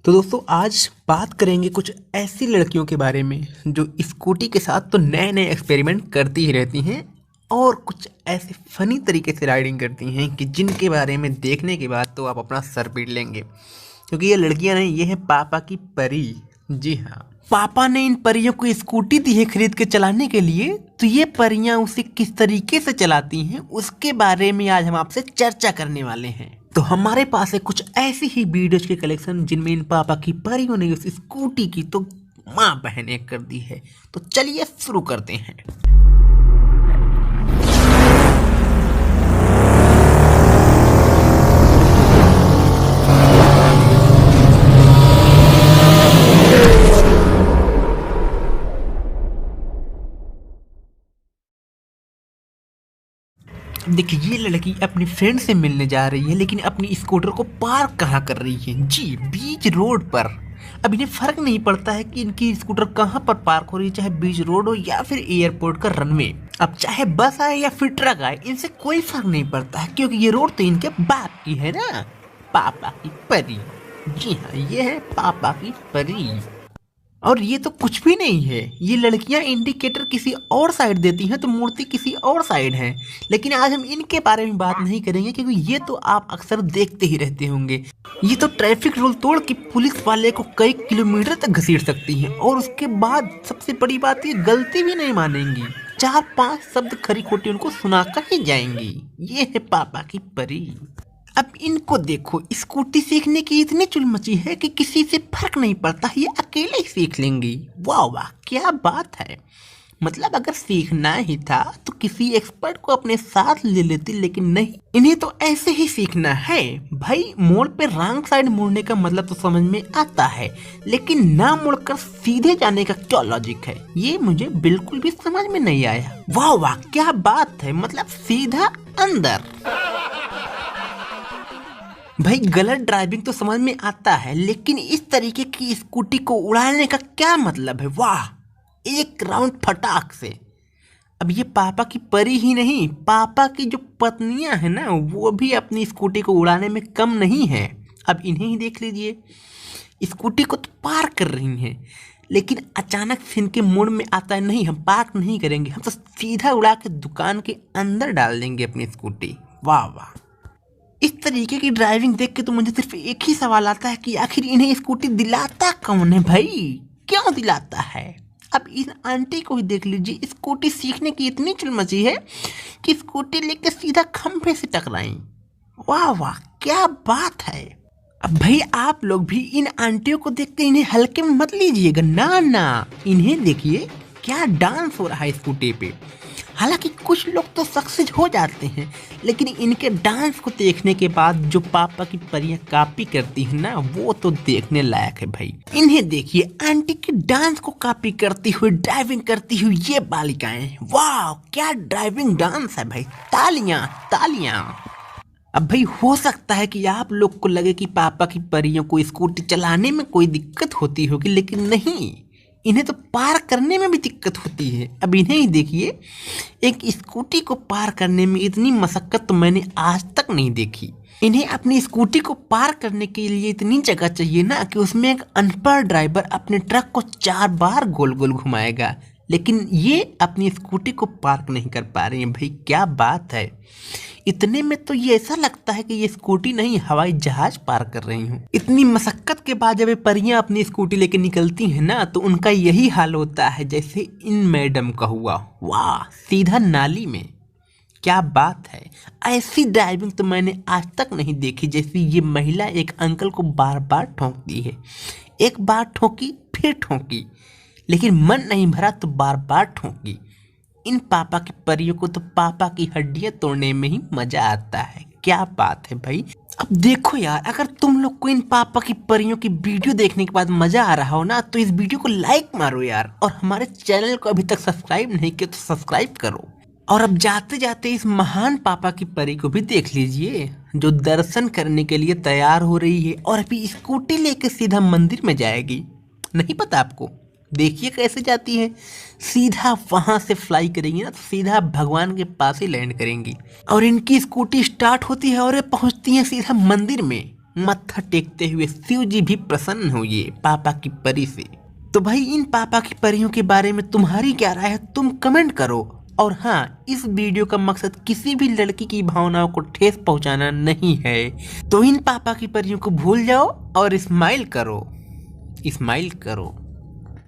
तो दोस्तों आज बात करेंगे कुछ ऐसी लड़कियों के बारे में जो स्कूटी के साथ तो नए नए एक्सपेरिमेंट करती ही रहती हैं और कुछ ऐसे फनी तरीके से राइडिंग करती हैं कि जिनके बारे में देखने के बाद तो आप अपना सर पीट लेंगे। क्योंकि ये लड़कियां नहीं, ये है पापा की परी। जी हाँ, पापा ने इन परियों को स्कूटी दी है खरीद के चलाने के लिए, तो ये परियां उसे किस तरीके से चलाती हैं उसके बारे में आज हम आपसे चर्चा करने वाले हैं। तो हमारे पास है कुछ ऐसी ही वीडियोज के कलेक्शन जिनमें इन पापा की परियों ने उस स्कूटी की तो माँ बहन एक कर दी है। तो चलिए शुरू करते हैं। देखिए, ये लड़की अपनी फ्रेंड से मिलने जा रही है लेकिन अपनी स्कूटर को पार्क कहाँ कर रही है? जी, बीच रोड पर। अब इन्हें फर्क नहीं पड़ता है कि इनकी स्कूटर कहाँ पर पार्क हो रही है, चाहे बीच रोड हो या फिर एयरपोर्ट का रनवे। अब चाहे बस आए या फिर ट्रक आए, इनसे कोई फर्क नहीं पड़ता है क्योंकि ये रोड तो इनके बाप की है ना, पापा की परी। जी हाँ, ये है पापा की परी। और ये तो कुछ भी नहीं है, ये लड़कियां इंडिकेटर किसी और साइड देती हैं तो मूर्ति किसी और साइड है। लेकिन आज हम इनके बारे में बात नहीं करेंगे क्योंकि ये तो आप अक्सर देखते ही रहते होंगे। ये तो ट्रैफिक रूल तोड़ के पुलिस वाले को कई किलोमीटर तक घसीट सकती हैं और उसके बाद सबसे बड़ी बात, ये गलती भी नहीं मानेंगी, 4-5 शब्द खरी खोटी उनको सुनाकर ही जाएंगी। ये है पापा की परी। अब इनको देखो, स्कूटी सीखने की इतनी चुल मची है कि किसी से फर्क नहीं पड़ता, ये अकेले ही सीख लेंगी। वाह वाह, क्या बात है। मतलब अगर सीखना ही था तो किसी एक्सपर्ट को अपने साथ ले लेती, लेकिन नहीं, इन्हें तो ऐसे ही सीखना है। भाई, मोड़ पे रॉन्ग साइड मुड़ने का मतलब तो समझ में आता है, लेकिन ना मुड़कर सीधे जाने का क्या लॉजिक है, ये मुझे बिल्कुल भी समझ में नहीं आया। वाह वाह, क्या बात है। मतलब सीधा अंदर। भाई, गलत ड्राइविंग तो समझ में आता है, लेकिन इस तरीके की स्कूटी को उड़ाने का क्या मतलब है? वाह, एक राउंड फटाक से। अब ये पापा की परी ही नहीं, पापा की जो पत्नियां हैं ना, वो भी अपनी स्कूटी को उड़ाने में कम नहीं है। अब इन्हें ही देख लीजिए, स्कूटी को तो पार्क कर रही हैं, लेकिन अचानक से इनके मूड में आता है, नहीं, हम पार्क नहीं करेंगे, हम तो सीधा उड़ा के दुकान के अंदर डाल देंगे अपनी स्कूटी। वाह वाह, इस तरीके की ड्राइविंग देख के तो मुझे सिर्फ एक ही सवाल आता है कि आखिर इन्हें स्कूटी दिलाता कौन है? भाई, क्यों दिलाता है? अब इन आंटी को ही देख लीजिए, स्कूटी सीखने की इतनी चुल मची है कि स्कूटी लेके सीधा खंभे से टकराई। वाह वाह, क्या बात है। अब भाई, आप लोग भी इन आंटियों को देखते इन्हें हल्के में मत लीजिएगा, ना ना, इन्हें देखिए क्या डांस हो रहा है स्कूटी पे। हालांकि कुछ लोग तो सक्सेस हो जाते हैं, लेकिन इनके डांस को देखने के बाद जो पापा की परियां कॉपी करती हैं ना, वो तो देखने लायक है भाई। इन्हें देखिए, आंटी की डांस को कॉपी करती हुई ड्राइविंग करती हुई ये बालिकाएं। वाह, क्या ड्राइविंग डांस है भाई, तालियां तालियां। अब भाई, हो सकता है कि आप लोग को लगे कि पापा की परियों को स्कूटी चलाने में कोई दिक्कत होती होगी, लेकिन नहीं, इन्हें तो पार करने में भी दिक्कत होती है। अब इन्हें ही देखिए, एक स्कूटी को पार करने में इतनी मशक्कत तो मैंने आज तक नहीं देखी। इन्हें अपनी स्कूटी को पार करने के लिए इतनी जगह चाहिए ना कि उसमें एक अनपढ़ ड्राइवर अपने ट्रक को 4 बार गोल गोल घुमाएगा, लेकिन ये अपनी स्कूटी को पार्क नहीं कर पा रही हैं। भाई, क्या बात है। इतने में तो ये ऐसा लगता है कि ये स्कूटी नहीं, हवाई जहाज पार कर रही हूँ। इतनी मशक्कत के बाद जब ये परियां अपनी स्कूटी लेके निकलती हैं ना, तो उनका यही हाल होता है जैसे इन मैडम का हुआ। वाह, सीधा नाली में। क्या बात है। ऐसी ड्राइविंग तो मैंने आज तक नहीं देखी जैसी ये महिला एक अंकल को बार बार ठोंकती है। एक बार ठोकी, फिर ठोकी, लेकिन मन नहीं भरा तो बार बार ठोकी। इन पापा की परियों को तो पापा की हड्डियां तोड़ने में ही मजा आता है। क्या बात है भाई। अब देखो यार, अगर तुम लोग को इन पापा की परियों की वीडियो देखने के बाद मजा आ रहा हो ना, तो इस वीडियो को लाइक मारो यार, और हमारे चैनल को अभी तक सब्सक्राइब नहीं किया तो सब्सक्राइब करो। और अब जाते जाते इस महान पापा की परी को भी देख लीजिए, जो दर्शन करने के लिए तैयार हो रही है और अभी स्कूटी लेके सीधा मंदिर में जाएगी। नहीं पता आपको? देखिए कैसे जाती है, सीधा वहां से फ्लाई करेंगी ना, तो सीधा भगवान के पास ही लैंड करेंगी। और इनकी स्कूटी स्टार्ट होती है और ये पहुंचती है सीधा मंदिर में। मत्था टेकते हुए शिव जी भी प्रसन्न हुए पापा की परी से। तो भाई इन पापा की परियों के बारे में तुम्हारी क्या राय है, तुम कमेंट करो। और हाँ, इस वीडियो का मकसद किसी भी लड़की की भावनाओं को ठेस पहुंचाना नहीं है। तो इन पापा की परियों को भूल जाओ और स्माइल करो, स्माइल करो।